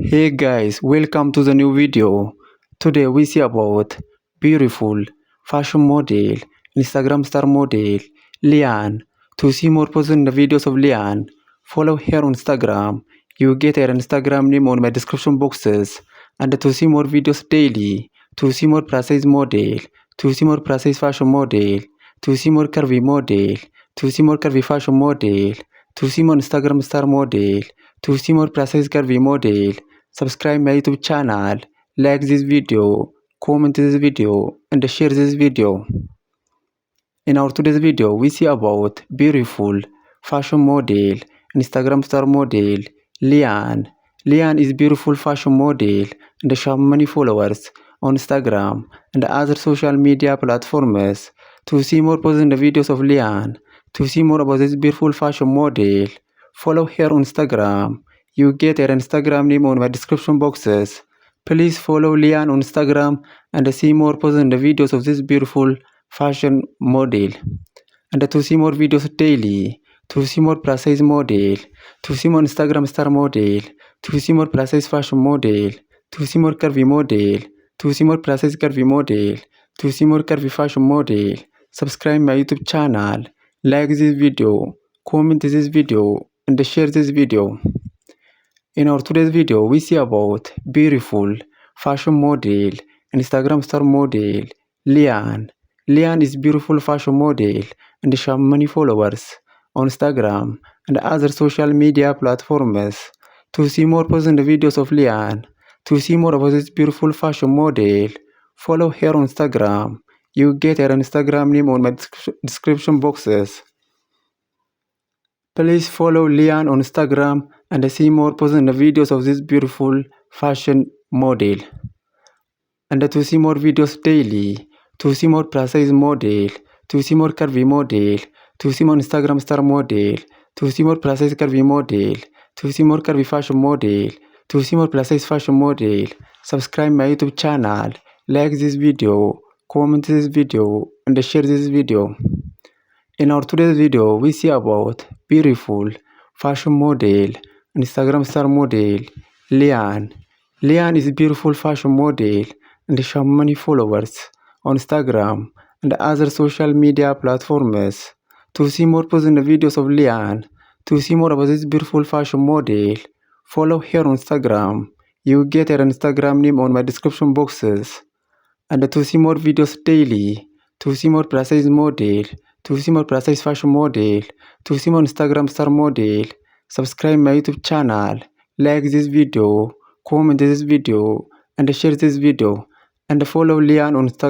Hey guys, welcome to the new video. Today we see about beautiful fashion model, Instagram star model, Lian. To see more posts in the videos of Lian, follow her on Instagram. You get her Instagram name on my description boxes. And to see more videos daily, to see more precise model, to see more precise fashion model, to see more curvy model, to see more curvy fashion model, to see more Instagram star model, to see more precise curvy model. Subscribe my YouTube channel, like this video, comment this video, and share this video. In our today's video, we see about beautiful fashion model, Instagram star model, Lian. Lian is beautiful fashion model and she has many followers on Instagram and other social media platforms. To see more posts in the videos of Lian, to see more about this beautiful fashion model, follow her on Instagram. You get her Instagram name on my description boxes. Please follow Lian on Instagram and see more posts in the videos of this beautiful fashion model. And to see more videos daily, to see more plus size model, to see more Instagram star model, to see more plus size fashion model, to see more curvy model, to see more plus size curvy model, to see more curvy fashion model. Subscribe my YouTube channel, like this video, comment this video, and share this video. In our today's video, we see about beautiful fashion model, Instagram star model, Lian. Lian is beautiful fashion model and she has many followers on Instagram and other social media platforms. To see more posts and videos of Lian, to see more about this beautiful fashion model, follow her on Instagram. You get her Instagram name on my description boxes. Please follow Lian on Instagram and see more posts and videos of this beautiful fashion model. And to see more videos daily, to see more plus size model, to see more curvy model, to see more Instagram star model, to see more plus size curvy model, to see more curvy fashion model, to see more plus size fashion model. Subscribe my YouTube channel, like this video, comment this video, and share this video. In our today's video, we see about beautiful fashion model, Instagram star model, Lian. Lian is a beautiful fashion model and she has many followers on Instagram and other social media platforms. To see more posts and videos of Lian, to see more about this beautiful fashion model, follow her on Instagram. You get her Instagram name on my description boxes. And to see more videos daily, to see more precise model, to see more precise fashion model, to see more Instagram star model, subscribe my YouTube channel, like this video, comment this video, and share this video, and follow Lian on Instagram.